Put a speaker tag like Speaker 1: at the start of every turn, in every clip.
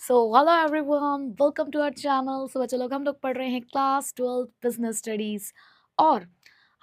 Speaker 1: So hello everyone, welcome to our channel. So बच्चे लोग, हम लोग पढ़ रहे हैं क्लास 12 बिजनेस स्टडीज और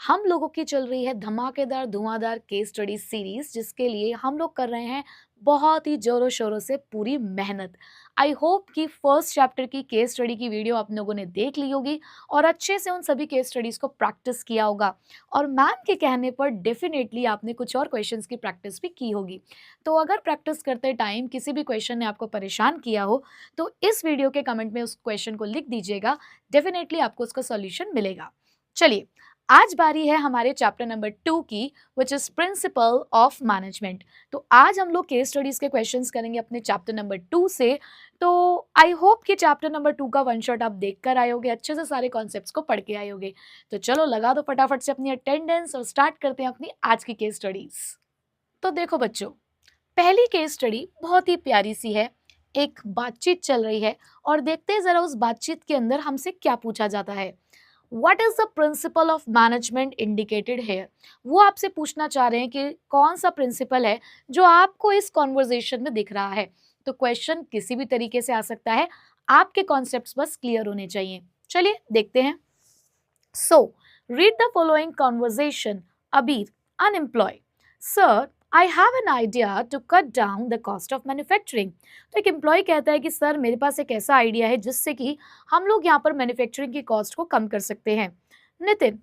Speaker 1: हम लोगों की चल रही है धमाकेदार धुआंधार केस स्टडी सीरीज, जिसके लिए हम लोग कर रहे हैं बहुत ही जोरों शोरों से पूरी मेहनत। आई होप कि फर्स्ट चैप्टर की केस स्टडी की वीडियो आप लोगों ने देख ली होगी और अच्छे से उन सभी केस स्टडीज को प्रैक्टिस किया होगा और मैम के कहने पर डेफिनेटली आपने कुछ और क्वेश्चंस की प्रैक्टिस भी की होगी। तो अगर प्रैक्टिस करते टाइम किसी भी क्वेश्चन ने आपको परेशान किया हो तो इस वीडियो के कमेंट में उस क्वेश्चन को लिख दीजिएगा, डेफिनेटली आपको उसका सॉल्यूशन मिलेगा। चलिए, आज बारी है हमारे चैप्टर नंबर 2 की, which is principal of management. तो आज हम लोग केस स्टडीज के क्वेश्चंस करेंगे अपने चैप्टर नंबर 2 से। तो आई होप कि चैप्टर नंबर 2 का वन शॉट आप देख कर आए होगे, अच्छे से सारे कॉन्सेप्ट्स को पढ़ के आए होगे। तो चलो लगा दो फटाफट से अपनी अटेंडेंस और स्टार्ट करते हैं अपनी आज की केस स्टडीज। तो देखो बच्चों, पहली केस स्टडी बहुत ही प्यारी सी है। एक बातचीत चल रही है और देखते हैं जरा उस बातचीत के अंदर हमसे क्या पूछा जाता है। What is the principle of management indicated here? वो आपसे पूछना चाह रहे हैं कि कौन सा प्रिंसिपल है जो आपको इस कॉन्वर्जेशन में दिख रहा है। तो क्वेश्चन किसी भी तरीके से आ सकता है, आपके कॉन्सेप्ट्स बस क्लियर होने चाहिए। चलिए देखते हैं। So, read the following conversation. Abir, unemployed. Sir, I have an idea to cut down the cost of manufacturing. तो एक एम्प्लॉय कहता है कि सर, मेरे पास एक ऐसा आइडिया है जिससे कि हम लोग यहाँ पर मैन्युफैक्चरिंग की कॉस्ट को कम कर सकते हैं। Nitin,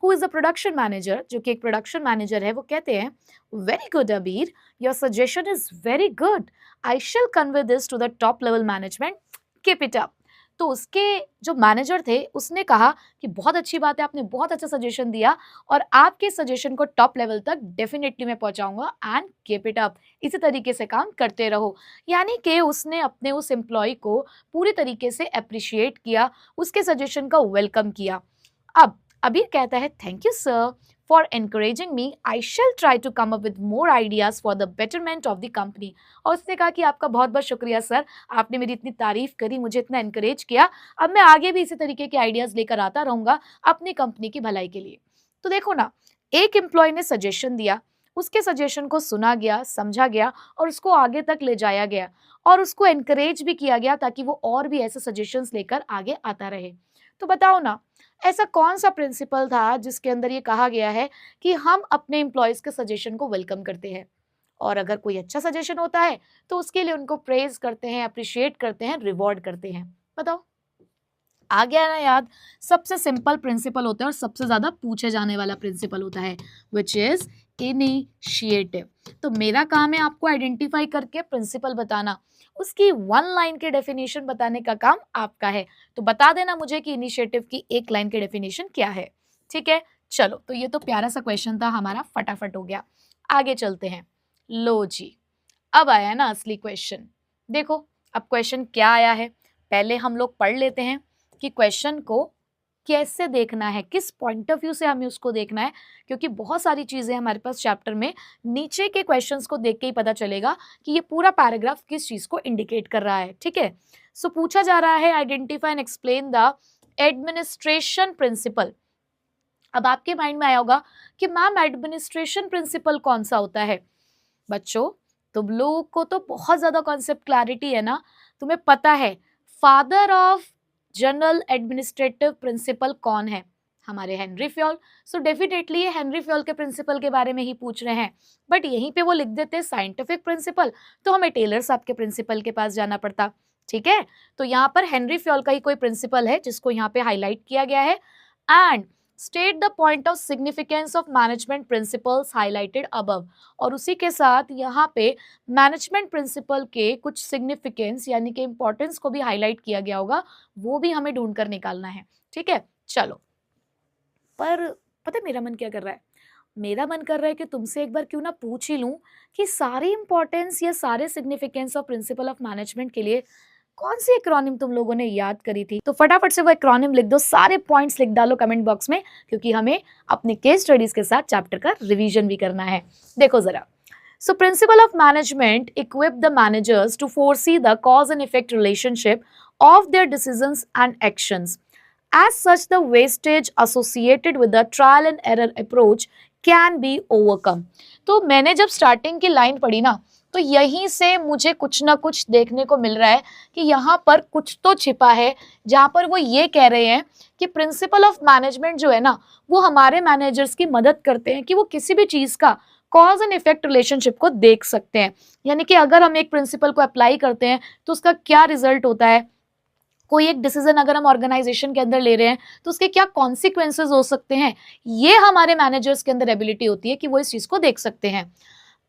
Speaker 1: who is a production manager, जो कि एक प्रोडक्शन मैनेजर है, वो कहते हैं very good Abir, your suggestion is very good, I shall convey this to the top level management, keep it up. तो उसके जो मैनेजर थे उसने कहा कि बहुत अच्छी बात है, आपने बहुत अच्छा सजेशन दिया और आपके सजेशन को टॉप लेवल तक डेफिनेटली मैं पहुंचाऊंगा, एंड कीप इट अप, इसी तरीके से काम करते रहो। यानी कि उसने अपने उस एम्प्लॉय को पूरी तरीके से अप्रिशिएट किया, उसके सजेशन का वेलकम किया। अब अबीर कहता है thank you sir for encouraging me, I shall try to come up with more ideas for the betterment of the company. और उसने कहा कि आपका बहुत बहुत शुक्रिया सर, आपने मेरी इतनी तारीफ करी, मुझे इतना एनकरेज किया, अब मैं आगे भी इसी तरीके के आइडियाज लेकर आता रहूंगा अपनी कंपनी की भलाई के लिए। तो देखो ना, एक एम्प्लॉय ने सजेशन दिया, उसके सजेशन को सुना गया, समझा गया और उसको आगे तक ले जाया गया और उसको एनकरेज भी किया गया ताकि वो और भी ऐसे सजेशंस लेकर आगे आता रहे। तो बताओ ना, ऐसा कौन सा प्रिंसिपल था जिसके अंदर ये कहा गया है कि हम अपने एम्प्लॉयज के सजेशन को वेलकम करते हैं और अगर कोई अच्छा सजेशन होता है तो उसके लिए उनको प्रेज करते हैं, अप्रिशिएट करते हैं, रिवॉर्ड करते हैं। बताओ, आ गया ना याद? सबसे सिंपल प्रिंसिपल होता है और सबसे ज्यादा पूछे जाने वाला प्रिंसिपल होता है, विच इज इनिशिएटिव। तो मेरा काम है आपको आइडेंटिफाई करके प्रिंसिपल बताना, उसकी वन लाइन के डेफिनेशन बताने का काम आपका है। तो बता देना मुझे कि इनिशिएटिव की एक लाइन के डेफिनेशन क्या है। ठीक है, चलो, तो ये तो प्यारा सा क्वेश्चन था हमारा, फटाफट हो गया। आगे चलते हैं। लो जी, अब आया ना असली क्वेश्चन। देखो, अब क्वेश्चन क्या आया है, पहले हम लोग पढ़ लेते हैं कि क्वेश्चन को कैसे देखना है, किस पॉइंट ऑफ व्यू से हमें उसको देखना है, क्योंकि बहुत सारी चीजें हमारे पास चैप्टर में नीचे के क्वेश्चंस को देख के ही पता चलेगा कि ये पूरा पैराग्राफ किस चीज को इंडिकेट कर रहा है। ठीक है, सो पूछा जा रहा है identify and explain the administration principle. अब आपके माइंड में आया होगा कि मैम एडमिनिस्ट्रेशन प्रिंसिपल कौन सा होता है। बच्चों, तुम लोगों को तो बहुत ज्यादा कॉन्सेप्ट क्लैरिटी है ना, तुम्हें पता है father of general administrative principle कौन है? हमारे हेनरी फ्योल। सो डेफिनेटली ये हेनरी फ्योल के प्रिंसिपल के बारे में ही पूछ रहे हैं, बट यहीं पे वो लिख देते हैं साइंटिफिक प्रिंसिपल, तो हमें टेलर साहब के प्रिंसिपल के पास जाना पड़ता। ठीक है, तो यहाँ पर हेनरी फ्योल का ही कोई प्रिंसिपल है जिसको यहाँ पे हाईलाइट किया गया है। And state the point of significance of management principles highlighted above. और उसी के साथ यहाँ पे मैनेजमेंट प्रिंसिपल के कुछ सिग्निफिकेंस यानी कि इंपॉर्टेंस को भी हाईलाइट किया गया होगा, वो भी हमें ढूंढ कर निकालना है। ठीक है, चलो, पर पता है मेरा मन क्या कर रहा है? मेरा मन कर रहा है कि तुमसे एक बार क्यों ना पूछ ही लूं कि सारी इंपॉर्टेंस या सारे significance of principle of management के लिए कौन सी एक्रोनिम तुम लोगों ने याद करी थी। तो फटाफट से वो एक्रोनिम लिख दो, सारे पॉइंट्स लिख डालो कमेंट बॉक्स में, क्योंकि हमें अपने केस स्टडीज के साथ चैप्टर का रिवीजन भी करना है। देखो जरा, so principle of management equip the managers to foresee the cause and effect relationship of their decisions and actions. As such, the wastage associated with the trial and error approach can be overcome. तो मैंने जब starting की line पढ़ी ना, तो यहीं से मुझे कुछ ना कुछ देखने को मिल रहा है कि यहाँ पर कुछ तो छिपा है, जहाँ पर वो ये कह रहे हैं कि प्रिंसिपल ऑफ मैनेजमेंट जो है ना, वो हमारे मैनेजर्स की मदद करते हैं कि वो किसी भी चीज का कॉज एंड इफेक्ट रिलेशनशिप को देख सकते हैं। यानी कि अगर हम एक प्रिंसिपल को अप्लाई करते हैं तो उसका क्या रिजल्ट होता है, कोई एक डिसीजन अगर हम ऑर्गेनाइजेशन के अंदर ले रहे हैं तो उसके क्या कॉन्सिक्वेंसेज हो सकते हैं, ये हमारे मैनेजर्स के अंदर एबिलिटी होती है कि वो इस चीज को देख सकते हैं।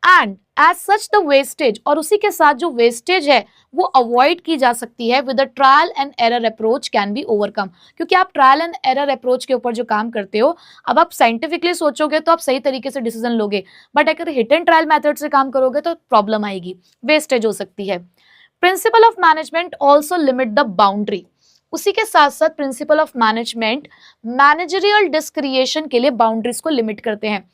Speaker 1: And as such the wastage, और उसी के साथ जो वेस्टेज है वो अवॉइड की जा सकती है with trial and error approach can be overcome. क्योंकि आप ट्रायल एंड एरर अप्रोच के ऊपर जो काम करते हो, अब आप साइंटिफिकली सोचोगे तो आप सही तरीके से डिसीजन लोगे, बट अगर हिट एंड ट्रायल मेथड से काम करोगे तो प्रॉब्लम आएगी, वेस्टेज हो सकती है। Principal of management also limit the boundary. उसी के साथ साथ प्रिंसिपल ऑफ मैनेजमेंट मैनेजरियल डिस्क्रिएशन के लिए बाउंड्रीज को लिमिट करते हैं।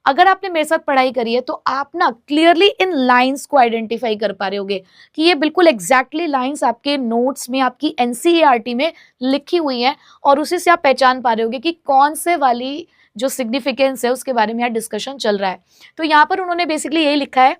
Speaker 1: अगर आपने मेरे साथ पढ़ाई करी है तो आप ना क्लियरली इन लाइंस को आइडेंटिफाई कर पा रहे होगे कि ये बिल्कुल एग्जैक्टली लाइंस आपके नोट्स में, आपकी एनसीईआरटी में लिखी हुई हैं, और उसी से आप पहचान पा रहे होगे कि कौन से वाली जो सिग्निफिकेंस है उसके बारे में यहाँ डिस्कशन चल रहा है। तो यहाँ पर उन्होंने बेसिकली यही लिखा है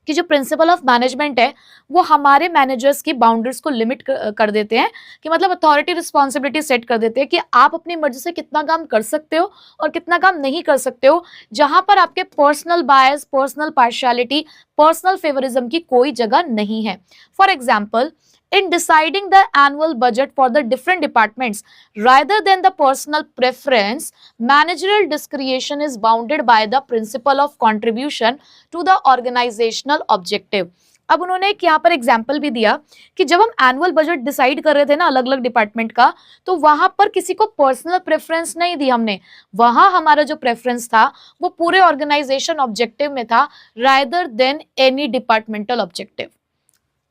Speaker 1: कि जो प्रिंसिपल ऑफ मैनेजमेंट है वो हमारे मैनेजर्स की बाउंड्रीज को लिमिट कर देते हैं, कि मतलब अथॉरिटी रिस्पॉन्सिबिलिटी सेट कर देते हैं कि आप अपनी मर्जी से कितना काम कर सकते हो और कितना काम नहीं कर सकते हो, जहां पर आपके personal bias, personal partiality, personal favouritism की कोई जगह नहीं है। For example, in deciding the annual budget for the different departments rather than the personal preference, managerial discretion is bounded by the principle of contribution to the organizational objective। अब उन्होंने एक यहाँ पर एग्जाम्पल भी दिया कि जब हम एनुअल बजट डिसाइड कर रहे थे ना अलग अलग डिपार्टमेंट का, तो वहां पर किसी को पर्सनल प्रेफरेंस नहीं दी हमने, वहां हमारा जो प्रेफरेंस था वो पूरे ऑर्गेनाइजेशन ऑब्जेक्टिव में था rather than any departmental objective.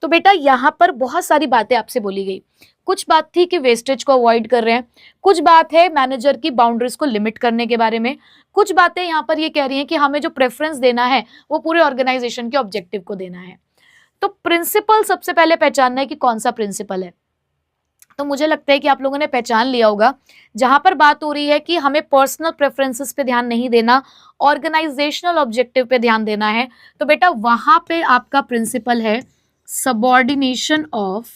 Speaker 1: तो बेटा यहाँ पर बहुत सारी बातें आपसे बोली गई। कुछ बात थी कि वेस्टेज को अवॉइड कर रहे हैं, कुछ बात है मैनेजर की बाउंड्रीज को लिमिट करने के बारे में, कुछ बातें यहाँ पर ये कह रही हैं कि हमें जो प्रेफरेंस देना है वो पूरे ऑर्गेनाइजेशन के ऑब्जेक्टिव को देना है। तो प्रिंसिपल सबसे पहले पहचानना है कि कौन सा प्रिंसिपल है। तो मुझे लगता है कि आप लोगों ने पहचान लिया होगा, जहां पर बात हो रही है कि हमें पर्सनल प्रेफरेंसेस पे ध्यान नहीं देना, ऑर्गेनाइजेशनल ऑब्जेक्टिव पे ध्यान देना है। तो बेटा वहां पे आपका प्रिंसिपल है subordination of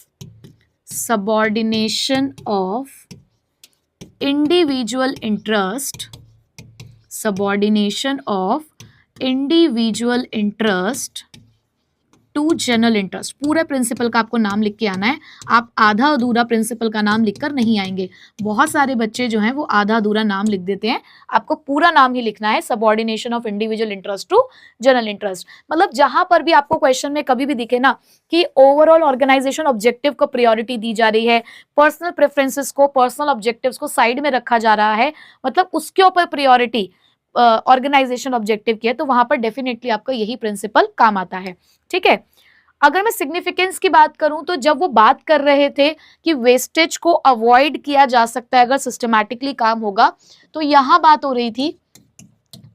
Speaker 1: individual interest, subordination of individual interest to general interest. पूरे प्रिंसिपल का आपको नाम लिख के आना है, आप आधा अधूरा प्रिंसिपल का नाम लिखकर नहीं आएंगे। बहुत सारे बच्चे जो हैं वो आधा अधूरा नाम लिख देते हैं, आपको पूरा नाम ही लिखना है, subordination of individual interest to general interest. मतलब जहां पर भी आपको क्वेश्चन में कभी भी दिखे ना कि ओवरऑल ऑर्गेनाइजेशन ऑब्जेक्टिव को प्रायोरिटी दी जा रही है, पर्सनल प्रेफरेंसेस को, पर्सनल ऑब्जेक्टिव्स को साइड में रखा जा रहा है, मतलब उसके ऊपर प्रायोरिटी ऑर्गेनाइजेशन ऑब्जेक्टिव की है, तो वहां पर डेफिनेटली आपका यही प्रिंसिपल काम आता है। ठीक है, अगर मैं सिग्निफिकेंस की बात करूं तो जब वो बात कर रहे थे कि वेस्टेज को अवॉइड किया जा सकता है अगर सिस्टमैटिकली काम होगा, तो यहां बात हो रही थी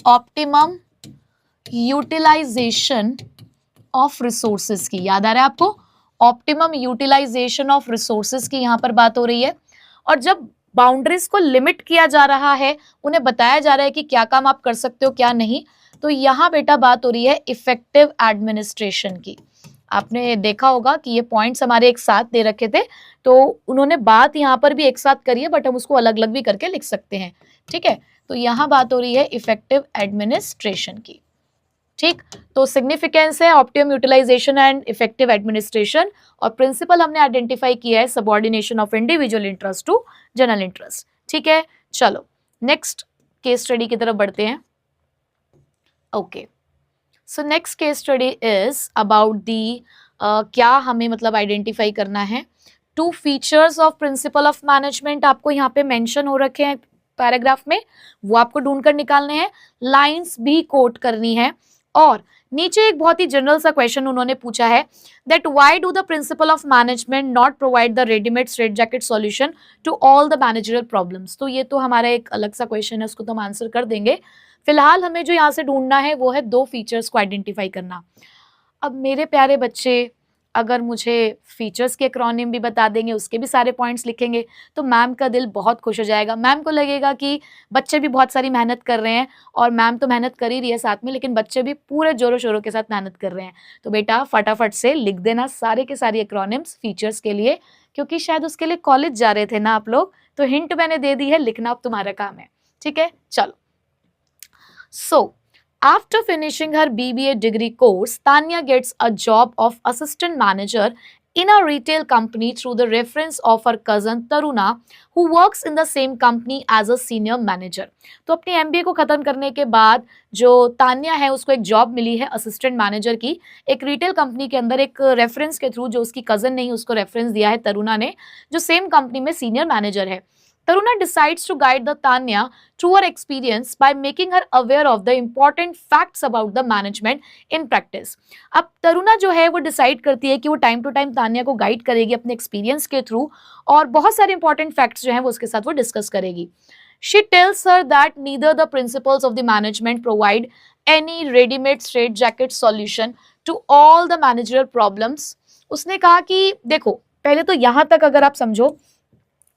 Speaker 1: ऑप्टिमम यूटिलाइजेशन ऑफ रिसोर्सेज की। याद आ रहा है आपको, ऑप्टिमम यूटिलाइजेशन ऑफ रिसोर्सेज की यहां पर बात हो रही है। और जब बाउंड्रीज को लिमिट किया जा रहा है, उन्हें बताया जा रहा है कि क्या काम आप कर सकते हो क्या नहीं, तो यहां बेटा बात हो रही है इफेक्टिव एडमिनिस्ट्रेशन की। आपने देखा होगा कि ये पॉइंट्स हमारे एक साथ दे रखे थे, तो उन्होंने बात यहाँ पर भी एक साथ करी है, बट हम उसको अलग अलग भी करके लिख सकते हैं। ठीक है, तो यहाँ बात हो रही है इफेक्टिव एडमिनिस्ट्रेशन की। ठीक, तो सिग्निफिकेंस है optimum utilisation and effective administration, और प्रिंसिपल हमने आइडेंटिफाई किया है subordination of individual interest to general interest. ठीक है, चलो नेक्स्ट केस स्टडी की तरफ बढ़ते हैं। Okay, so next case study is about the क्या हमें मतलब आइडेंटिफाई करना है, two features of principle of management आपको यहाँ पे मेंशन हो रखे हैं पैराग्राफ में, वो आपको ढूंढकर निकालने हैं, लाइंस भी कोट करनी है। और नीचे एक बहुत ही जनरल सा क्वेश्चन उन्होंने पूछा है that why do the principle of management not provide the readymade straight jacket solution to all the managerial problems. तो ये तो हमारा एक अलग सा क्वेश्चन है, उसको तो हम आंसर कर देंगे। फिलहाल हमें जो यहाँ से ढूंढना है वो है दो फीचर्स को आइडेंटिफाई करना। अब मेरे प्यारे बच्चे, अगर मुझे फीचर्स के एक्रोनिम भी बता देंगे, उसके भी सारे पॉइंट्स लिखेंगे, तो मैम का दिल बहुत खुश हो जाएगा। मैम को लगेगा कि बच्चे भी बहुत सारी मेहनत कर रहे हैं, और मैम तो मेहनत कर ही रही है साथ में, लेकिन बच्चे भी पूरे जोरों शोरों के साथ मेहनत कर रहे हैं। तो बेटा फटाफट से लिख देना सारे के सारे एक्रोनिम्स फीचर्स के लिए, क्योंकि शायद उसके लिए कॉलेज जा रहे थे ना आप लोग, तो हिंट मैंने दे दी है, लिखना अब तुम्हारा काम है। ठीक है, चलो। So, after finishing her BBA degree course, Tanya gets a job of assistant manager in a retail company through the reference of her cousin Taruna, who works in the same company as a senior manager. तो अपनी MBA को खत्म करने के बाद जो तान्या है उसको एक जॉब मिली है असिस्टेंट मैनेजर की, एक रिटेल कंपनी के अंदर, एक रेफरेंस के थ्रू, जो उसकी कजन नहीं उसको रेफरेंस दिया है तरुणा ने, जो सेम कंपनी में सीनियर मैनेजर है। Taruna decides to guide the Tanya through her experience by making her aware of the important facts about the management in practice. अब तरुणा जो है वो डिसाइड करती है कि वो टाइम टू टाइम तान्या को गाइड करेगी अपने एक्सपीरियंस के थ्रू, और बहुत सारे इंपॉर्टेंट फैक्ट्स जो हैं वो उसके साथ वो डिस्कस करेगी। She tells her that neither the principles of the management provide any ready-made straitjacket solution to all the managerial problems. उसने कहा कि देखो, पहले तो यहाँ तक अगर आप समझो,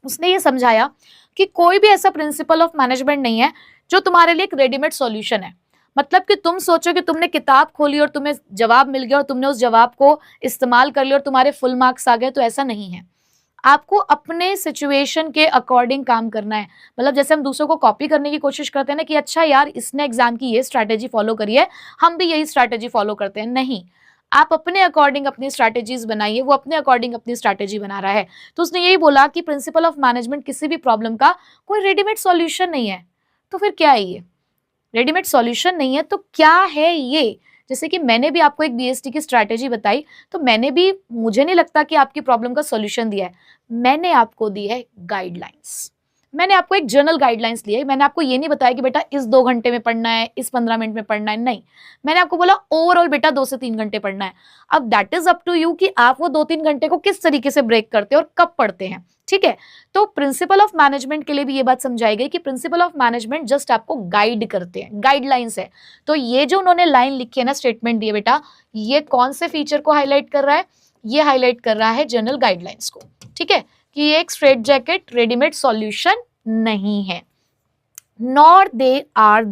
Speaker 1: उसने ये समझाया कि कोई भी ऐसा प्रिंसिपल ऑफ मैनेजमेंट नहीं है जो तुम्हारे लिए एक रेडीमेड सॉल्यूशन है। मतलब कि तुम सोचो कि तुमने किताब खोली और तुम्हें जवाब मिल गया और तुमने उस जवाब को इस्तेमाल कर लिया और तुम्हारे फुल मार्क्स आ गए, तो ऐसा नहीं है। आपको अपने सिचुएशन के अकॉर्डिंग काम करना है। मतलब जैसे हम दूसरों को कॉपी करने की कोशिश करते हैं ना, कि अच्छा यार इसने एग्जाम की ये स्ट्रैटेजी फॉलो करी है, हम भी यही स्ट्रैटेजी फॉलो करते हैं, नहीं। आप अपने अकॉर्डिंग अपनी स्ट्रैटेजीज बनाइए, वो अपने अकॉर्डिंग अपनी स्ट्रैटेजी बना रहा है। तो उसने यही बोला कि प्रिंसिपल ऑफ मैनेजमेंट किसी भी प्रॉब्लम का कोई रेडीमेड सॉल्यूशन नहीं है। तो फिर क्या है ये? रेडीमेड सॉल्यूशन नहीं है तो क्या है ये? जैसे कि मैंने भी आपको एक बीएसटी की स्ट्रैटेजी बताई, तो मुझे नहीं लगता कि आपकी प्रॉब्लम का सॉल्यूशन दिया है, मैंने आपको दी है गाइडलाइंस। मैंने आपको एक जनरल गाइडलाइंस ली है। मैंने आपको ये नहीं बताया कि बेटा इस 2 घंटे में पढ़ना है, इस 15 मिनट में पढ़ना है, नहीं। मैंने आपको बोला ओवरऑल बेटा 2 से 3 घंटे पढ़ना है। अब that is up to you कि आप वो 2-3 घंटे को किस तरीके से ब्रेक करते हैं और कब पढ़ते हैं। ठीक है, तो प्रिंसिपल ऑफ मैनेजमेंट के लिए भी ये बात समझाई गई कि प्रिंसिपल ऑफ मैनेजमेंट जस्ट आपको गाइड करते हैं, गाइडलाइंस है। तो ये जो उन्होंने लाइन लिखी है ना, स्टेटमेंट दिए बेटा, ये कौन से फीचर को हाईलाइट कर रहा है? ये हाईलाइट कर रहा है जनरल गाइडलाइंस को। ठीक है, कि ये एक स्ट्रेट जैकेट रेडीमेड सॉल्यूशन नहीं है। nor they are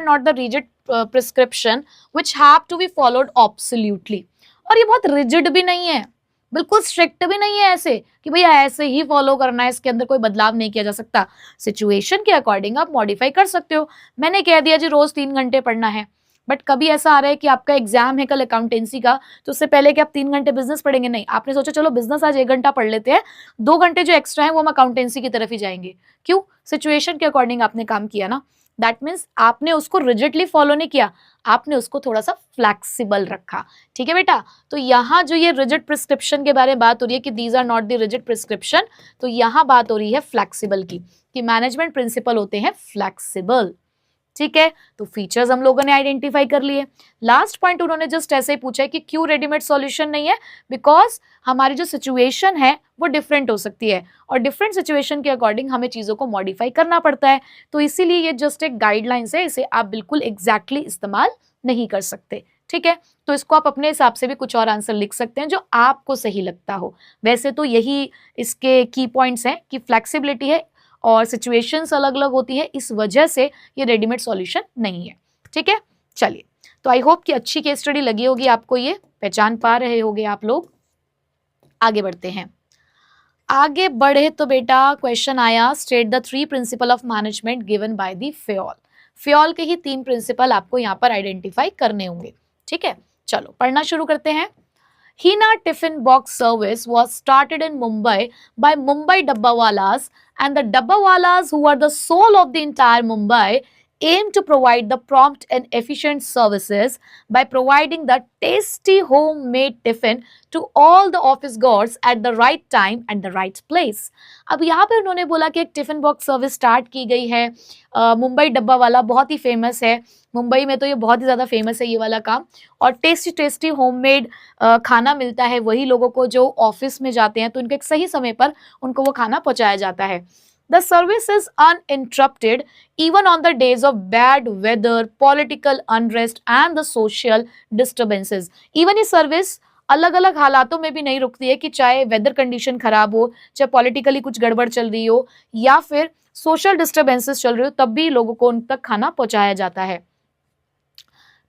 Speaker 1: not the rigid prescription which have to be followed absolutely। और ये बहुत रिजिड भी नहीं है, बिल्कुल स्ट्रिक्ट भी नहीं है ऐसे कि भैया ऐसे ही फॉलो करना है, इसके अंदर कोई बदलाव नहीं किया जा सकता। सिचुएशन के अकॉर्डिंग आप मॉडिफाई कर सकते हो। मैंने कह दिया जी रोज 3 घंटे पढ़ना है, बट कभी ऐसा आ रहा है कि आपका एग्जाम है कल अकाउंटेंसी का, तो उससे पहले कि आप 3 घंटे बिजनेस पढ़ेंगे, नहीं, आपने सोचा चलो बिजनेस आज 1 घंटा पढ़ लेते हैं, 2 घंटे जो एक्स्ट्रा है वो हम अकाउंटेंसी की तरफ ही जाएंगे। क्यों? सिचुएशन के अकॉर्डिंग आपने काम किया ना। दैट मीन्स आपने उसको रिजिडली फॉलो नहीं किया, आपने उसको थोड़ा सा फ्लेक्सिबल रखा। ठीक है बेटा, तो यहाँ जो ये रिजिड प्रिस्क्रिप्शन के बारे में बात हो रही है कि these are not the rigid prescription, तो यहाँ बात हो रही है फ्लेक्सिबल की, कि मैनेजमेंट प्रिंसिपल होते हैं फ्लेक्सिबल। ठीक है, तो फीचर्स हम लोगों ने आइडेंटिफाई कर लिए। लास्ट पॉइंट उन्होंने जस्ट ऐसे ही पूछा है कि क्यों रेडीमेड सॉल्यूशन नहीं है? बिकॉज हमारी जो सिचुएशन है वो डिफरेंट हो सकती है, और डिफरेंट सिचुएशन के अकॉर्डिंग हमें चीजों को मॉडिफाई करना पड़ता है। तो इसीलिए ये जस्ट एक गाइडलाइंस है, इसे आप बिल्कुल एग्जैक्टली इस्तेमाल नहीं कर सकते। ठीक है, तो इसको आप अपने हिसाब से भी कुछ और आंसर लिख सकते हैं जो आपको सही लगता हो। वैसे तो यही इसके की पॉइंट्स हैं कि फ्लेक्सिबिलिटी है और सिचुएशंस अलग अलग होती है, इस वजह से ये रेडीमेड सॉल्यूशन नहीं है। ठीक है, चलिए, तो आई होप कि अच्छी केस स्टडी लगी होगी आपको, ये पहचान पा रहे होगे आप लोग। आगे बढ़ते हैं। आगे बढ़े तो बेटा क्वेश्चन आया, state the 3 principal of management given by the Fayol. Fayol के ही 3 प्रिंसिपल आपको यहाँ पर आइडेंटिफाई करने होंगे। ठीक है, चलो पढ़ना शुरू करते हैं। Hina tiffin box service was started in Mumbai by Mumbai Dabbawalas, and the Dabbawalas, who are the soul of the entire Mumbai, aim to provide the prompt and efficient services by providing the tasty homemade tiffin to all the office goers at the right time and the right place। अब यहाँ पे उन्होंने बोला कि एक tiffin box service start की गई है। मुंबई डब्बा वाला बहुत ही फेमस है, मुंबई में तो ये बहुत ही ज़्यादा फेमस है ये वाला काम। और टेस्टी टेस्टी होममेड खाना मिलता है वही लोगों को जो ऑफिस में जाते हैं, तो उनके एक सही समय पर उनको वो खाना पहुँचाया जाता है। The service is uninterrupted even on the days of bad weather, political unrest and the social disturbances। Even ये सर्विस अलग अलग हालातों में भी नहीं रुकती है, कि चाहे वेदर कंडीशन खराब हो, चाहे पॉलिटिकली कुछ गड़बड़ चल रही हो, या फिर सोशल डिस्टर्बेंसेस चल रही हो, तब भी लोगों को उन तक खाना पहुंचाया जाता है।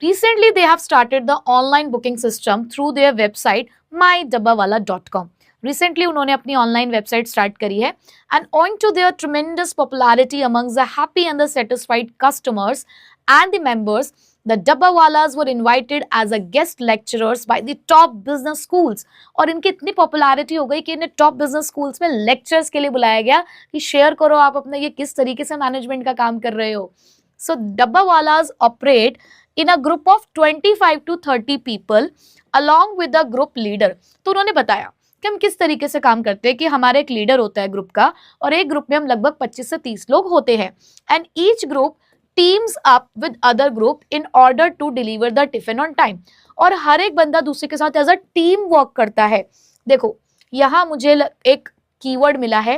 Speaker 1: Recently, they have started the online booking system through their website mydabbawala.com. Recently, उन्होंने अपनी ऑनलाइन वेबसाइट स्टार्ट करी है, and owing to their tremendous popularity amongst the happy and the satisfied customers and the members, the Dabbawalas were invited as a guest lecturers by the top business schools. और इनकी इतनी popularity हो गई कि इन्हें top business schools में lectures के लिए बुलाया गया कि शेयर करो आप अपने ये किस तरीके से मैनेजमेंट का काम कर रहे हो। सो Dabbawalas operate in a group of 25 to 30 people along with the group leader. तो उन्होंने बताया कि हम किस तरीके से काम करते हैं, कि हमारा एक लीडर होता है ग्रुप का, और एक ग्रुप में हम लगभग 25 से 30 लोग होते हैं, and each group teams up with other group in order to deliver the tiffin on time. और हर एक बंदा दूसरे के साथ एज अ टीम वर्क करता है। देखो यहां मुझे एक कीवर्ड मिला है,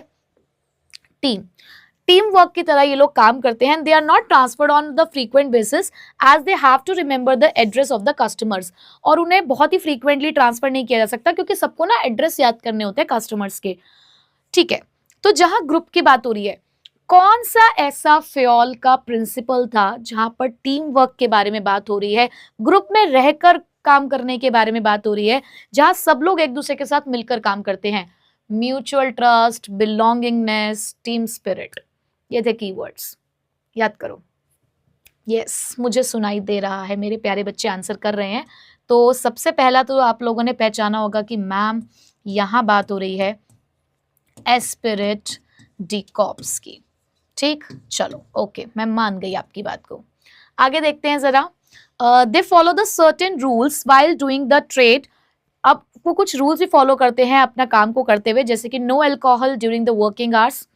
Speaker 1: टीम। टीम वर्क की तरह ये लोग काम करते हैं। They are not transferred on the frequent basis as they have to remember the address of the customers. और उन्हें बहुत ही फ्रीक्वेंटली ट्रांसफर नहीं किया जा सकता, क्योंकि सबको ना एड्रेस याद करने होते हैं कस्टमर्स के। ठीक है, तो जहां ग्रुप की बात हो रही है, कौन सा ऐसा फ्योल का प्रिंसिपल था जहां पर टीम वर्क के बारे में बात हो रही है, ग्रुप में रहकर काम करने के बारे में बात हो रही है, जहां सब लोग एक दूसरे के साथ मिलकर काम करते हैं? Mutual trust, belongingness, team spirit, ये थे कीवर्ड्स, याद करो। यस, मुझे सुनाई दे रहा है, मेरे प्यारे बच्चे आंसर कर रहे हैं। तो सबसे पहला तो आप लोगों ने पहचाना होगा कि मैम यहां बात हो रही है एस्पिरिट डी कॉर्प्स की। ठीक, चलो ओके, मैं मान गई आपकी बात को। आगे देखते हैं जरा। They follow the certain rules while doing the trade. अब वो कुछ रूल्स भी फॉलो करते हैं अपना काम को करते हुए, जैसे कि no alcohol during the working hours,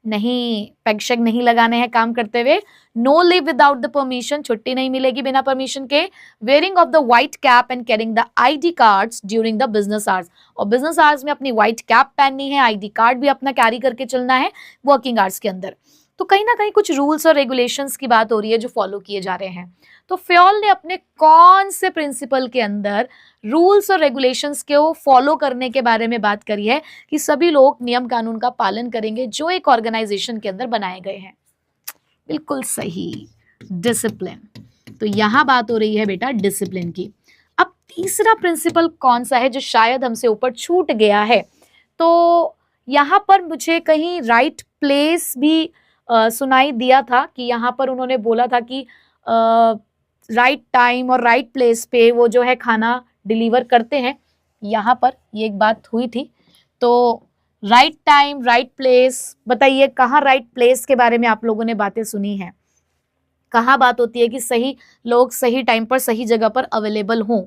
Speaker 1: नहीं पैग शेग नहीं लगाने हैं काम करते हुए। No leave without the permission, छुट्टी नहीं मिलेगी बिना परमिशन के। Wearing of the white cap and carrying the ID cards during the business hours, और बिजनेस आवर्स में अपनी व्हाइट कैप पहननी है, आईडी कार्ड भी अपना कैरी करके चलना है वर्किंग आवर्स के अंदर। तो कहीं ना कहीं कुछ रूल्स और रेगुलेशंस की बात हो रही है जो फॉलो किए जा रहे हैं। तो फ्योल ने अपने कौन से प्रिंसिपल के अंदर रूल्स और रेगुलेशंस को फॉलो करने के बारे में बात करी है कि सभी लोग नियम कानून का पालन करेंगे जो एक ऑर्गेनाइजेशन के अंदर बनाए गए हैं? बिल्कुल सही, डिसिप्लिन। तो यहां बात हो रही है बेटा डिसिप्लिन की। अब तीसरा प्रिंसिपल कौन सा है जो शायद हमसे ऊपर छूट गया है? तो यहां पर मुझे कहीं राइट प्लेस भी सुनाई दिया था, कि यहां पर उन्होंने बोला था कि राइट टाइम और राइट प्लेस पे वो जो है खाना डिलीवर करते हैं। यहाँ पर ये एक बात हुई थी। तो राइट टाइम राइट प्लेस, बताइए कहाँ राइट प्लेस के बारे में आप लोगों ने बातें सुनी हैं? कहाँ बात होती है कि सही लोग सही टाइम पर सही जगह पर अवेलेबल हों?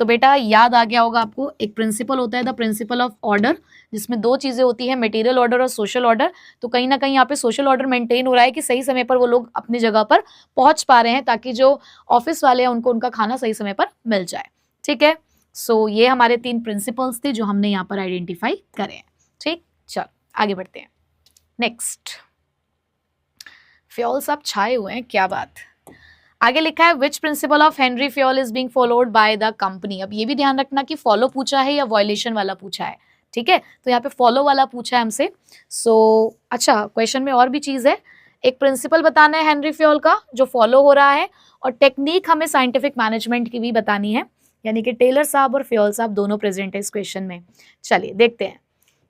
Speaker 1: तो बेटा याद आ गया होगा आपको, एक प्रिंसिपल होता है द प्रिंसिपल ऑफ ऑर्डर, जिसमें दो चीजें होती है, मटेरियल ऑर्डर और सोशल ऑर्डर। तो कहीं ना कहीं यहाँ पे सोशल ऑर्डर मेंटेन हो रहा है कि सही समय पर वो लोग अपनी जगह पर पहुंच पा रहे हैं, ताकि जो ऑफिस वाले हैं उनको उनका खाना सही समय पर मिल जाए। ठीक है, सो ये हमारे 3 प्रिंसिपल्स थे जो हमने यहाँ पर आइडेंटिफाई करे हैं। ठीक, चलो आगे बढ़ते हैं। नेक्स्ट, फ्योल सब छाए हुए हैं, क्या बात। आगे लिखा है which principle of Henry Fayol is being followed by the company. अब ये भी ध्यान रखना कि फॉलो पूछा है या वॉयलेशन वाला पूछा है। ठीक है, तो यहाँ पे फॉलो वाला पूछा है हमसे। सो अच्छा, क्वेश्चन में और भी चीज है, एक प्रिंसिपल बताना है हेनरी फ्योल का जो फॉलो हो रहा है, और टेक्निक हमें साइंटिफिक मैनेजमेंट की भी बतानी है, यानी कि टेलर साहब और फ्योल साहब दोनों प्रेजेंट है इस क्वेश्चन में। चलिए देखते हैं।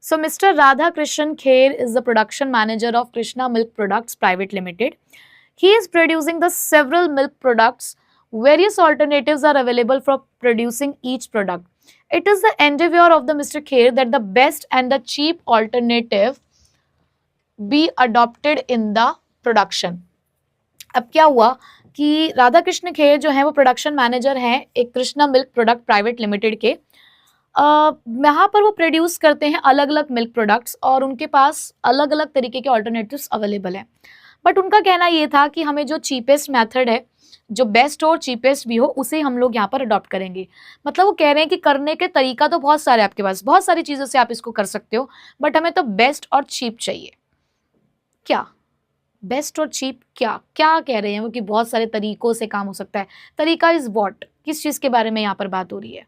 Speaker 1: So mister Radha Krishna Kher is the production manager of Krishna milk products private limited. He is producing the several milk products. Various alternatives are available for producing each product. It is the endeavor of the Mr. Kher that the best and the cheap alternative be adopted in the production. अब क्या हुआ कि राधा कृष्ण खेर जो है वो production manager हैं एक Krishna milk product private limited के। यहाँ पर वो प्रोड्यूस करते हैं अलग अलग मिल्क प्रोडक्ट्स, और उनके पास अलग अलग तरीके के ऑल्टरनेटिव्स अवेलेबल हैं। बट उनका कहना ये था कि हमें जो चीपेस्ट मेथड है, जो बेस्ट और चीपेस्ट भी हो, उसे हम लोग यहाँ पर अडॉप्ट करेंगे। मतलब वो कह रहे हैं कि करने के तरीका तो बहुत सारे आपके पास, बहुत सारी चीज़ों से आप इसको कर सकते हो, बट हमें तो बेस्ट और चीप चाहिए। क्या बेस्ट और चीप, क्या क्या कह रहे हैं वो कि बहुत सारे तरीकों से काम हो सकता है। तरीका इज व्हाट, किस चीज़ के बारे में यहाँ पर बात हो रही है?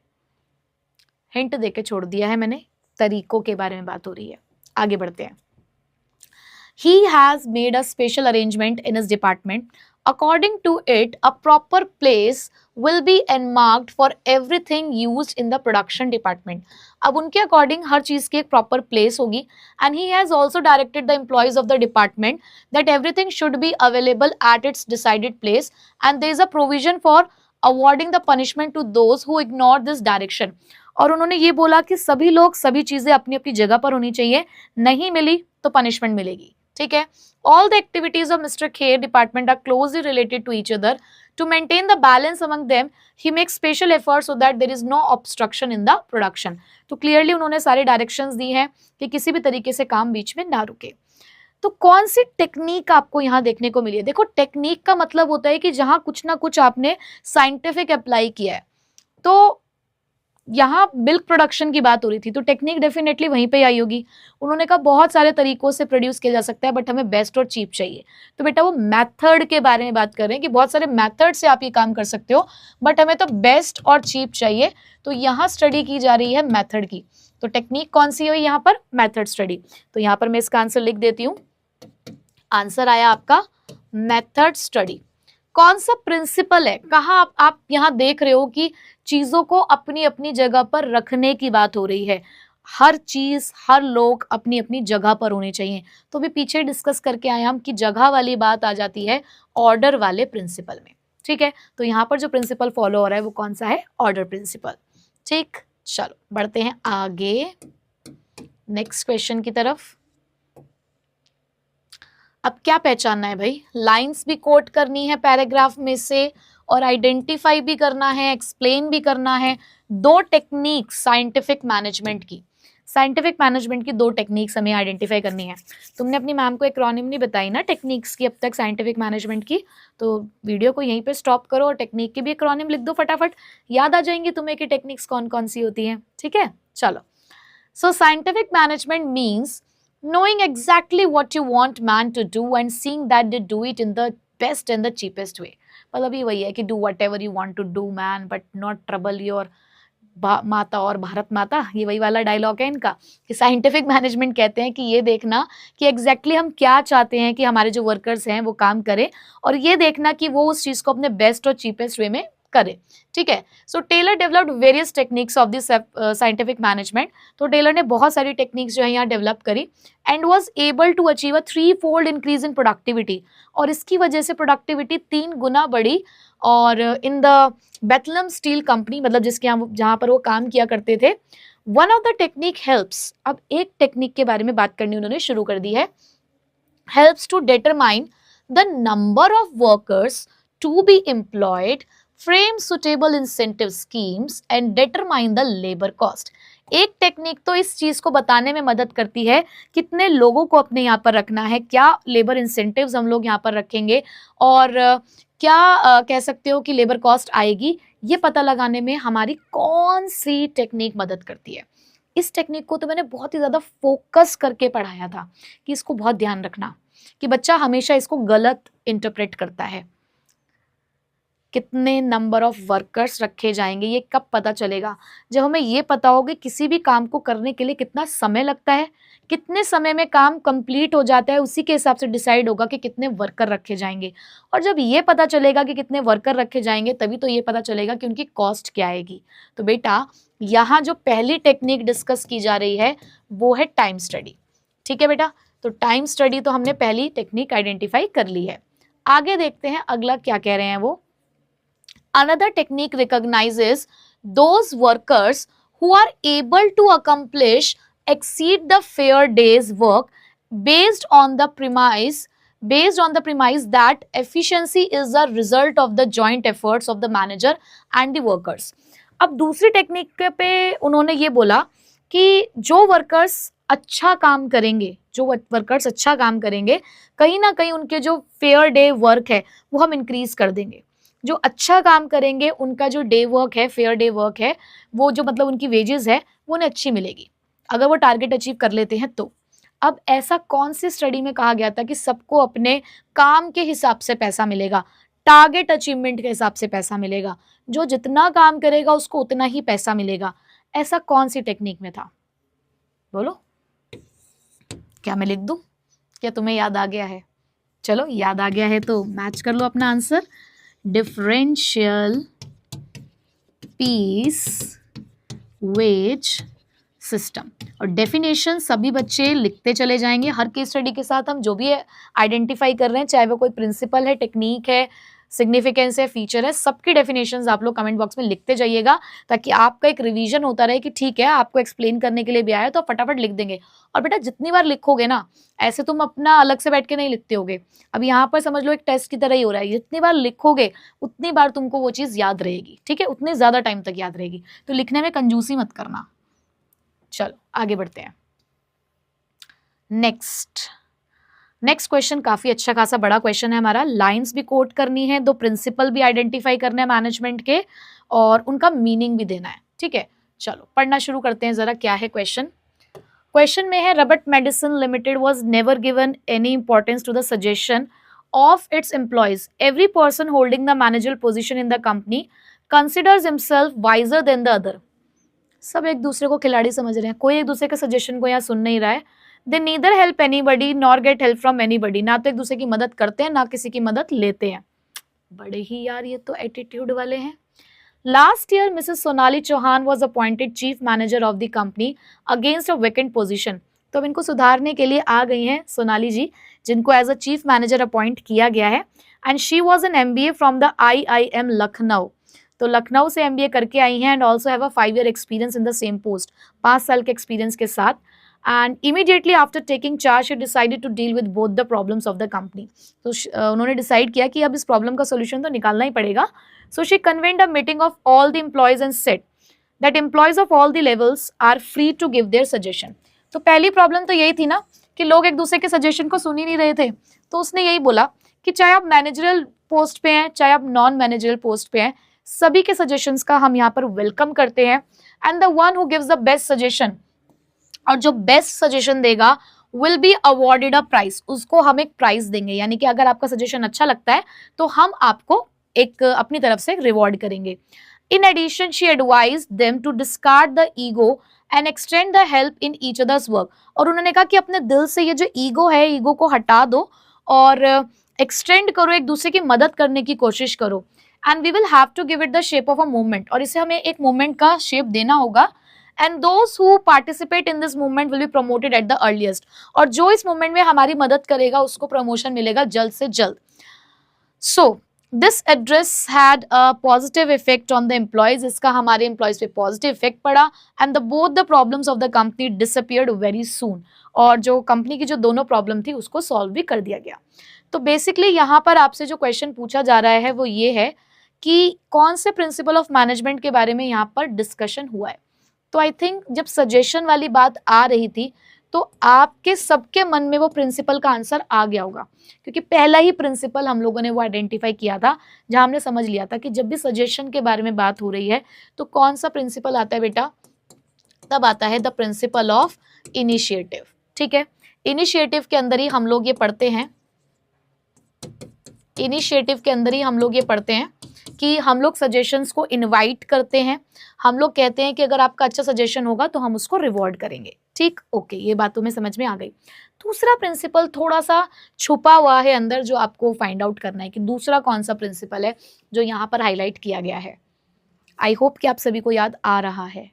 Speaker 1: हिंट देके छोड़ दिया है मैंने, तरीकों के बारे में बात हो रही है। आगे बढ़ते हैं। He has made a special arrangement in his department. According to it, a proper place will be earmarked for everything used in the production department. अब उनके according हर चीज की एक proper place होगी, and he has also directed the employees of the department that everything should be available at its decided place, and there is a provision for awarding the punishment to those who ignore this direction. और उन्होंने ये बोला कि सभी लोग सभी चीजें अपनी अपनी जगह पर होनी चाहिए, नहीं मिली तो पनिशमेंट मिलेगी। ठीक है। All the activities of Mr. Kher department are closely related to each other. To maintain the balance among them, he makes special efforts so that there is no obstruction in the production. तो clearly उन्होंने सारे directions दी हैं कि किसी भी तरीके से काम बीच में ना रुके। तो कौन सी टेक्निक आपको यहाँ देखने को मिली है? देखो, टेक्निक का मतलब होता है कि जहां कुछ ना कुछ आपने साइंटिफिक अप्लाई किया है। तो यहाँ मिल्क प्रोडक्शन की बात हो रही थी, तो टेक्निक डेफिनेटली वहीं पे आई होगी। उन्होंने कहा बहुत सारे तरीकों से प्रोड्यूस किया जा सकता है, बट हमें बेस्ट और चीप चाहिए। तो बेटा वो मेथड के बारे में बात कर रहे हैं कि बहुत सारे मेथड से आप ये काम कर सकते हो, बट हमें तो बेस्ट और चीप चाहिए। तो यहाँ स्टडी की जा रही है मेथड की। तो टेक्निक कौन सी हुई यहाँ पर? Method study. तो यहाँ पर मैं इसका आंसर लिख देती हूँ। आंसर आया आपका मेथड स्टडी। कौन सा प्रिंसिपल है? कहाँ आप यहाँ देख रहे हो कि चीजों को अपनी अपनी जगह पर रखने की बात हो रही है। हर चीज, हर लोग अपनी अपनी जगह पर होने चाहिए। तो भी पीछे डिस्कस करके आए हम कि जगह वाली बात आ जाती है ऑर्डर वाले प्रिंसिपल में। ठीक है। तो यहाँ पर जो प्रिंसिपल फॉलो हो रहा है वो कौन सा है? Order principle. ठीक, चलो बढ़ते हैं आगे नेक्स्ट क्वेश्चन की तरफ। अब क्या पहचानना है भाई? लाइंस भी कोट करनी है पैराग्राफ में से, और आइडेंटिफाई भी करना है, एक्सप्लेन भी करना है। दो टेक्निक साइंटिफिक मैनेजमेंट की, साइंटिफिक मैनेजमेंट की दो टेक्निक्स हमें आइडेंटिफाई करनी है। तुमने अपनी मैम को एक्रोनिम नहीं बताई ना टेक्निक्स की अब तक साइंटिफिक मैनेजमेंट की, तो वीडियो को यहीं पे स्टॉप करो और टेक्निक की भी एक्रोनिम लिख दो फटाफट, याद आ जाएंगी तुम्हें कि टेक्निक्स कौन कौन सी होती हैं। ठीक है, चलो। सो scientific management means knowing exactly what you want man to do and seeing that they do it in the best and the cheapest way। मतलब ये वही है कि do whatever you want to do man but not trouble your माता और भारत माता। ये वही वाला डायलॉग है इनका कि साइंटिफिक मैनेजमेंट कहते हैं कि ये देखना कि एग्जैक्टली हम क्या चाहते हैं कि हमारे जो वर्कर्स हैं वो काम करें, और ये देखना कि वो उस चीज को अपने बेस्ट और चीपेस्ट वे में करे। ठीक है। So Taylor developed various techniques of this scientific management. तो टेलर ने बहुत सारी टेक्निक्स जो है यहाँ डेवलप करी and was able to achieve a 3-fold increase in productivity, और इसकी वजह से प्रोडक्टिविटी 3 गुना बढ़ी। और in the Bethlehem steel company, मतलब जिसके यहाँ जहाँ पर वो काम किया करते थे, one of the technique helps. अब एक टेक्निक के बारे में बात करनी उन्होंने शुरू कर दी है, helps to determine the number of workers to be employed, frame suitable incentive schemes and determine the labour cost. एक टेक्निक तो इस चीज को बताने में मदद करती है कितने लोगों को अपने यहाँ पर रखना है, क्या लेबर इंसेंटिव्स हम लोग यहाँ पर रखेंगे, और क्या कह सकते हो कि लेबर कॉस्ट आएगी। ये पता लगाने में हमारी कौन सी टेक्निक मदद करती है। इस टेक्निक को तो मैंने बहुत ही ज़्यादा फोकस करके पढ़ाया था कि इसको बहुत ध्यान रखना कि बच्चा हमेशा इसको गलत इंटरप्रेट करता है। कितने नंबर ऑफ वर्कर्स रखे जाएंगे ये कब पता चलेगा? जब हमें ये पता होगा किसी भी काम को करने के लिए कितना समय लगता है, कितने समय में काम कंप्लीट हो जाता है, उसी के हिसाब से डिसाइड होगा कि कितने वर्कर रखे जाएंगे। और जब ये पता चलेगा कि कितने वर्कर रखे जाएंगे तभी तो ये पता चलेगा कि उनकी कॉस्ट क्या आएगी। तो बेटा यहाँ जो पहली टेक्निक डिस्कस की जा रही है वो है टाइम स्टडी। ठीक है बेटा, तो टाइम स्टडी तो हमने पहली टेक्निक आइडेंटिफाई कर ली है। आगे देखते हैं अगला क्या कह रहे हैं वो। Another technique recognizes those workers who are able to accomplish exceed the fair day's work based on the premise that efficiency is the result of the joint efforts of the manager and the workers। अब दूसरी technique पे उन्होंने ये बोला कि जो workers अच्छा काम करेंगे, कहीं ना कहीं उनके जो फेयर डे वर्क है वो हम इंक्रीज कर देंगे। जो अच्छा काम करेंगे उनका जो डे वर्क है, फेयर डे वर्क है, वो जो मतलब उनकी वेजेस है वो उन्हें अच्छी मिलेगी अगर वो टारगेट अचीव कर लेते हैं तो। अब ऐसा कौन सी स्टडी में कहा गया था कि सबको अपने काम के हिसाब से पैसा मिलेगा, टारगेट अचीवमेंट के हिसाब से पैसा मिलेगा, जो जितना काम करेगा उसको उतना ही पैसा मिलेगा। ऐसा कौन सी टेक्निक में था? बोलो, क्या मैं लिख दूं? क्या तुम्हें याद आ गया है? चलो याद आ गया है तो मैच कर लो अपना answer, differential piece wage system. और डेफिनेशन सभी बच्चे लिखते चले जाएंगे हर केस स्टडी के साथ। हम जो भी आइडेंटिफाई कर रहे हैं, चाहे वो कोई प्रिंसिपल है, टेक्निक है, सिग्निफिकेंस है, फीचर है, सबकी डेफिनेशंस आप लोग कमेंट बॉक्स में लिखते जाइएगा, ताकि आपका एक रिवीजन होता रहे कि ठीक है आपको एक्सप्लेन करने के लिए भी आया तो आप फटाफट लिख देंगे। और बेटा जितनी बार लिखोगे ना, ऐसे तुम अपना अलग से बैठ के नहीं लिखते होगे, अब यहाँ पर समझ लो एक टेस्ट की तरह ही हो रहा है, जितनी बार लिखोगे उतनी बार तुमको वो चीज याद रहेगी, ठीक है, उतने ज्यादा टाइम तक याद रहेगी। तो लिखने में कंजूसी मत करना। चलो आगे बढ़ते हैं। नेक्स्ट क्वेश्चन काफी अच्छा खासा बड़ा क्वेश्चन है हमारा। लाइंस भी कोट करनी है, दो प्रिंसिपल भी आइडेंटिफाई करने हैं मैनेजमेंट के, और उनका मीनिंग भी देना है, ठीक है। चलो पढ़ना शुरू करते हैं जरा, क्या है क्वेश्चन। क्वेश्चन में है, Robert Medicine Limited was never given any importance to the suggestion of its employees. Every person holding the managerial position in the company considers himself wiser than the other. सब एक दूसरे को खिलाड़ी समझ रहे हैं, कोई एक दूसरे के सजेशन को यहाँ सुन नहीं रहा है। They neither help anybody nor get help from anybody. ना तो एक दूसरे की मदद करते हैं, ना किसी की मदद लेते हैं। बड़े ही यार ये तो एटीट्यूड वाले हैं। Last year, Mrs. Sonali Chauhan was appointed chief manager of the company against a vacant position. तो अब इनको सुधारने के लिए आ गई हैं सोनाली जी, जिनको as a chief manager appoint किया गया है। And she was an MBA from the IIM Lucknow. तो लखनऊ से MBA करके आई हैं, and also have a 5 year experience in the same post, 5 साल के एक्सपीरियंस के साथ। And immediately after taking charge she decided to deal with both the problems of the company. तो उन्होंने डिसाइड किया कि अब इस प्रॉब्लम का सोल्यूशन तो निकालना ही पड़ेगा। So she convened a meeting of all the employees and said that employees of all the levels are free to give their suggestion. तो पहली प्रॉब्लम तो यही थी ना कि लोग एक दूसरे के सजेशन को सुन ही नहीं रहे थे। तो उसने यही बोला कि चाहे आप मैनेजरल पोस्ट पे हैं, चाहे आप नॉन मैनेजरल पोस्ट पे हैं, सभी के सजेशंस का हम यहाँ पर वेलकम करते हैं। And the one who gives the best suggestion, और जो बेस्ट सजेशन देगा will be awarded a prize, उसको हम एक प्राइज देंगे। यानी कि अगर आपका सजेशन अच्छा लगता है तो हम आपको एक अपनी तरफ से रिवॉर्ड करेंगे। In addition she advise them to discard the ego and extend the help in each others work. और उन्होंने कहा कि अपने दिल से ये जो ईगो है, ईगो को हटा दो और एक्सटेंड करो, एक दूसरे की मदद करने की कोशिश करो। And we will have to give it the shape of a movement, और इसे हमें एक मूवमेंट का शेप देना होगा। And those who participate in this movement will be promoted at the earliest. और जो इस मूवमेंट में हमारी मदद करेगा उसको प्रमोशन मिलेगा जल्द से जल्द। सो This address had a positive effect on the employees. इसका हमारे employees पे positive effect पड़ा, and both the problems of the company disappeared very soon. और जो company की जो दोनों problem थी उसको solve भी कर दिया गया। तो basically यहाँ पर आपसे जो question पूछा जा रहा है वो ये है कि कौन से principle of management के बारे में यहाँ पर discussion हुआ है। तो I think जब suggestion वाली बात आ रही थी तो आपके सबके मन में वो प्रिंसिपल का आंसर आ गया होगा, क्योंकि पहला ही प्रिंसिपल हम लोगों ने वो आइडेंटिफाई किया था, जहां हमने समझ लिया था कि जब भी सजेशन के बारे में बात हो रही है तो कौन सा प्रिंसिपल आता है बेटा, तब आता है द प्रिंसिपल ऑफ इनिशिएटिव। ठीक है, इनिशिएटिव के अंदर ही हम लोग ये पढ़ते हैं, इनिशिएटिव के अंदर ही हम लोग ये पढ़ते हैं कि हम लोग सजेशंस को इनवाइट करते हैं। हम लोग कहते हैं कि अगर आपका अच्छा सजेशन होगा तो हम उसको रिवॉर्ड करेंगे। ठीक, ओके, ये बात तुम्हें समझ में आ गई। दूसरा प्रिंसिपल थोड़ा सा छुपा हुआ है अंदर, जो आपको फाइंड आउट करना है कि दूसरा कौन सा प्रिंसिपल है जो यहाँ पर हाईलाइट किया गया है। आई होप कि आप सभी को याद आ रहा है।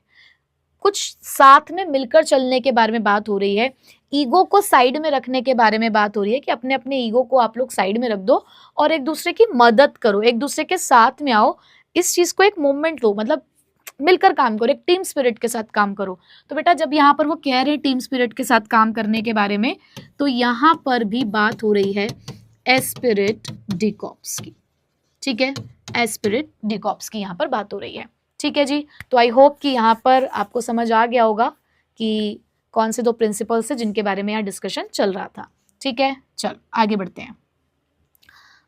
Speaker 1: कुछ साथ में मिलकर चलने के बारे में बात हो रही है, ईगो को साइड में रखने के बारे में बात हो रही है कि अपने अपने ईगो को आप लोग साइड में रख दो और एक दूसरे की मदद करो, एक दूसरे के साथ में आओ, इस चीज को एक मूवमेंट दो, मतलब मिलकर काम करो, एक टीम स्पिरिट के साथ काम करो। तो बेटा जब यहाँ पर वो कह रहे हैं टीम स्पिरिट के साथ काम करने के बारे में, तो यहाँ पर भी बात हो रही है एस्पिरिट डिकॉप्स की। ठीक है, एस्पिरिट डिकॉप्स की यहाँ पर बात हो रही है। ठीक है जी, तो आई होप कि यहाँ पर आपको समझ आ गया होगा कि कौन से दो प्रिंसिपल्स हैं जिनके बारे में यहाँ डिस्कशन चल रहा था। ठीक है, चलो आगे बढ़ते हैं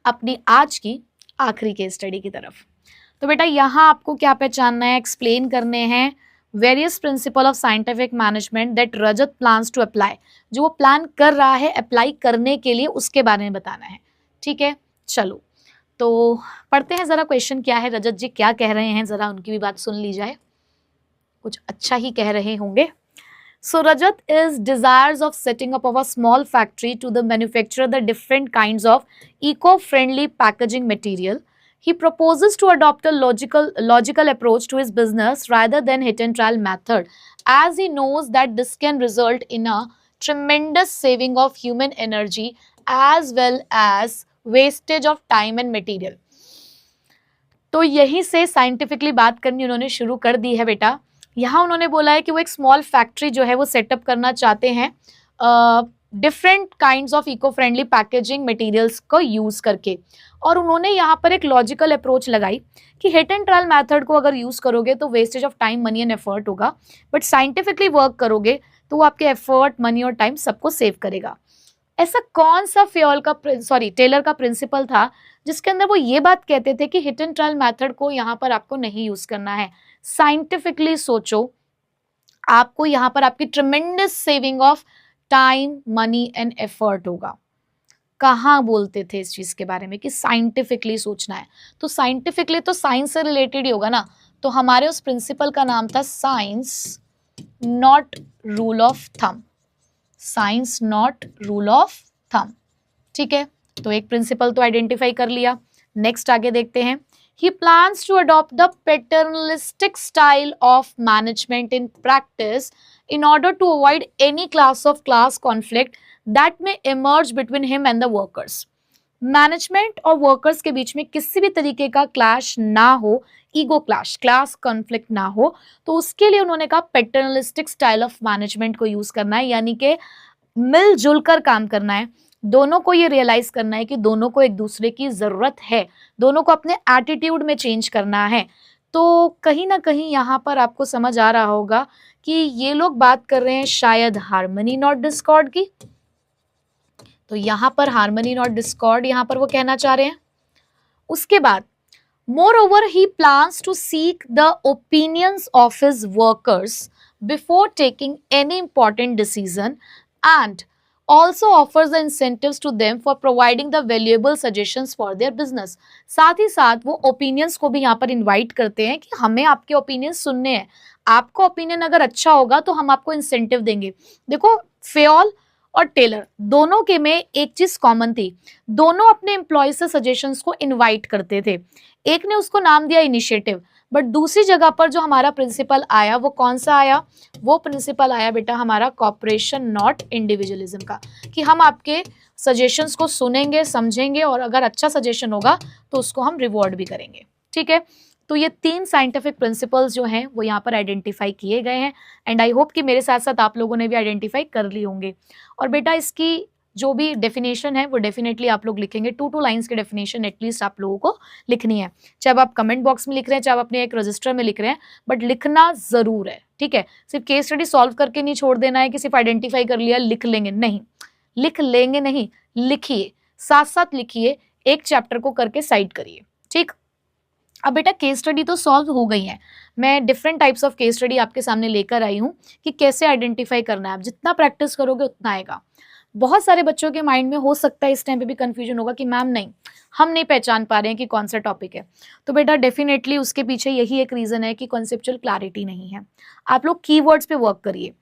Speaker 1: अपनी आज की आखिरी केस स्टडी की तरफ। तो बेटा यहाँ आपको क्या पहचानना है, एक्सप्लेन करने हैं various principle of scientific management that Rajat plans to apply. जो वो प्लान कर रहा है अप्लाई करने के लिए, उसके बारे में बताना है। ठीक है, चलो तो पढ़ते हैं जरा क्वेश्चन क्या है, रजत जी क्या कह रहे हैं, जरा उनकी भी बात सुन ली जाए। कुछ अच्छा ही कह रहे होंगे। So Rajat is desires of setting up of a small factory to the manufacture the different kinds of eco-friendly packaging material. He proposes to adopt a logical approach to his business rather than hit and trial method, as he knows that this can result in a tremendous saving of human energy as well as wastage of time and material. तो यहीं से scientifically बात करनी उन्होंने शुरू कर दी है बेटा। यहाँ उन्होंने बोला है कि वो एक स्मॉल फैक्ट्री जो है वो सेटअप करना चाहते हैं different kinds of eco friendly packaging materials को यूज करके। और उन्होंने यहाँ पर एक लॉजिकल अप्रोच लगाई कि हिट एंड ट्रायल मेथड को अगर यूज करोगे तो wastage of time, money and effort होगा, बट साइंटिफिकली वर्क करोगे तो वो आपके एफर्ट, मनी और टाइम सबको सेव करेगा। ऐसा कौन सा टेलर का प्रिंसिपल था जिसके अंदर वो ये बात कहते थे कि हिट एंड ट्रायल मेथड को यहाँ पर आपको नहीं यूज करना है, साइंटिफिकली सोचो, आपको यहाँ पर आपकी ट्रेमेंडस saving of time, money and effort होगा। कहाँ बोलते थे इस चीज के बारे में कि साइंटिफिकली सोचना है? तो साइंटिफिकली तो साइंस से रिलेटेड ही होगा ना। तो हमारे उस प्रिंसिपल का नाम था science not rule of thumb. Science not rule of thumb, ठीक है। तो एक प्रिंसिपल तो आइडेंटिफाई कर लिया। नेक्स्ट आगे देखते हैं। He plans to adopt the paternalistic style of management in practice in order to avoid any class conflict that may emerge between him and the workers. Management और वर्कर्स के बीच में किसी भी तरीके का क्लैश ना हो, ईगो क्लैश, क्लास कॉन्फ्लिक्ट ना हो, तो उसके लिए उन्होंने कहा पैटर्नलिस्टिक स्टाइल ऑफ मैनेजमेंट को यूज करना है, यानी कि मिलजुल कर काम करना है। दोनों को ये रियलाइज करना है कि दोनों को एक दूसरे की जरूरत है, दोनों को अपने एटीट्यूड में चेंज करना है। तो कहीं ना कहीं यहाँ पर आपको समझ आ रहा होगा कि ये लोग बात कर रहे हैं शायद हार्मनी नॉट डिस्कॉर्ड की। तो यहाँ पर हार्मनी नॉट डिस्कॉर्ड यहाँ पर वो कहना चाह रहे हैं। उसके बाद moreover he plans to seek the opinions of his workers before taking any important decision and also offers the incentives to them for providing the valuable suggestions for their business. साथ ही साथ वो opinions को भी यहाँ पर invite करते हैं कि हमें आपके opinions सुनने हैं, आपका opinion अगर अच्छा होगा तो हम आपको incentive देंगे। देखो फेयोल और टेलर दोनों के में एक चीज कॉमन थी, दोनों अपने एम्प्लॉय से सजेशंस को इनवाइट करते थे। एक ने उसको नाम दिया इनिशिएटिव, बट दूसरी जगह पर जो हमारा प्रिंसिपल आया वो कौन सा आया? वो प्रिंसिपल आया बेटा हमारा कॉपरेशन नॉट इंडिविजुअलिज्म का, कि हम आपके सजेशंस को सुनेंगे, समझेंगे और अगर अच्छा सजेशन होगा तो उसको हम रिवॉर्ड भी करेंगे, ठीक है। तो ये 3 साइंटिफिक प्रिंसिपल्स जो हैं वो यहाँ पर आइडेंटिफाई किए गए हैं एंड आई होप कि मेरे साथ साथ आप लोगों ने भी आइडेंटिफाई कर ली होंगे। और बेटा इसकी जो भी डेफिनेशन है वो डेफिनेटली आप लोग लिखेंगे, 2 लाइंस की डेफिनेशन एटलीस्ट आप लोगों को लिखनी है, चाहे आप कमेंट बॉक्स में लिख रहे हैं, चाहे आप अपने एक रजिस्टर में लिख रहे हैं, बट लिखना जरूर है, ठीक है। सिर्फ केस स्टडी सॉल्व करके नहीं छोड़ देना है कि सिर्फ आइडेंटिफाई कर लिया लिख लेंगे, नहीं, लिख लेंगे नहीं, लिखिए, साथ साथ लिखिए, एक चैप्टर को करके साइड करिए, ठीक। अब बेटा केस स्टडी तो सॉल्व हो गई है, मैं different types of case study आपके सामने लेकर आई हूँ कि कैसे आइडेंटिफाई करना है। आप जितना प्रैक्टिस करोगे उतना आएगा। बहुत सारे बच्चों के माइंड में हो सकता है इस टाइम पे भी कंफ्यूजन होगा कि मैम नहीं, हम नहीं पहचान पा रहे हैं कि कौन सा टॉपिक है। तो बेटा डेफिनेटली उसके पीछे यही एक रीजन है कि कॉन्सेप्चुअल क्लैरिटी नहीं है। आप लोग कीवर्ड्स पे वर्क करिए।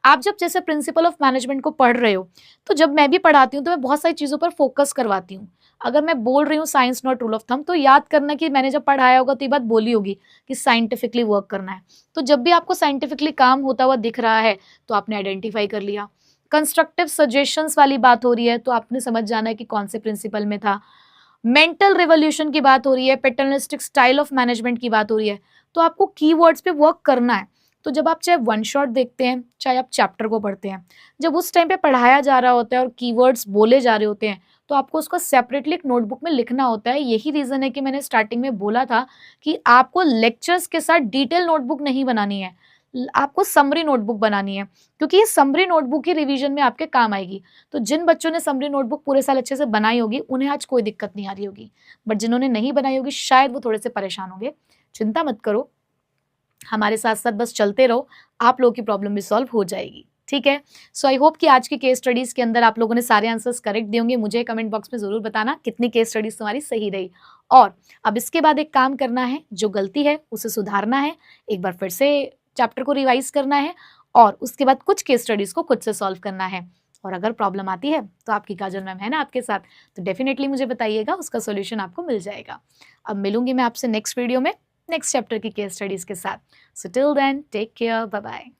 Speaker 1: आप जब जैसे प्रिंसिपल ऑफ मैनेजमेंट को पढ़ रहे हो तो जब मैं भी पढ़ाती हूँ तो मैं बहुत सारी चीज़ों पर फोकस करवाती हूँ। अगर मैं बोल रही हूँ science not rule of thumb तो याद करना कि मैंने जब पढ़ाया होगा तो ये बात बोली होगी कि साइंटिफिकली वर्क करना है। तो जब भी आपको साइंटिफिकली काम होता हुआ दिख रहा है तो आपने आइडेंटिफाई कर लिया। कंस्ट्रक्टिव सजेशंस वाली बात हो रही है तो आपने समझ जाना है कि कौन से प्रिंसिपल में था। मेंटल रिवोल्यूशन की बात हो रही है, पैटर्निस्टिक स्टाइल ऑफ मैनेजमेंट की बात हो रही है, तो आपको कीवर्ड्स पे वर्क करना है। तो जब आप चाहे वन शॉट देखते हैं चाहे आप चैप्टर को पढ़ते हैं, जब उस टाइम पे पढ़ाया जा रहा होता है और कीवर्ड्स बोले जा रहे होते हैं तो आपको उसको सेपरेटली एक नोटबुक में लिखना होता है। यही रीजन है कि मैंने स्टार्टिंग में बोला था कि आपको लेक्चर्स के साथ डिटेल नोटबुक नहीं बनानी है, आपको समरी नोटबुक बनानी है, क्योंकि ये समरी नोटबुक ही रिवीजन में आपके काम आएगी। तो जिन बच्चों ने समरी नोटबुक पूरे साल अच्छे से बनाई होगी उन्हें आज कोई दिक्कत नहीं आ रही होगी, बट जिन्होंने नहीं बनाई होगी शायद वो थोड़े से परेशान होंगे। चिंता मत करो, हमारे साथ साथ बस चलते रहो, आप लोगों की प्रॉब्लम भी सॉल्व हो जाएगी, ठीक है। सो आई होप कि आज की केस स्टडीज के अंदर आप लोगों ने सारे आंसर्स करेक्ट दिए होंगे। मुझे कमेंट बॉक्स में जरूर बताना कितनी केस स्टडीज तुम्हारी सही रही। और अब इसके बाद एक काम करना है, जो गलती है उसे सुधारना है। एक बार फिर से चैप्टर को रिवाइज करना है और उसके बाद कुछ केस स्टडीज़ को खुद से सॉल्व करना है। और अगर प्रॉब्लम आती है तो आपकी काजल मैम है ना आपके साथ, तो डेफिनेटली मुझे बताइएगा, उसका सॉल्यूशन आपको मिल जाएगा। अब मिलूंगी मैं आपसे नेक्स्ट वीडियो में नेक्स्ट चैप्टर की केस स्टडीज़ के साथ। So till then take care, bye bye.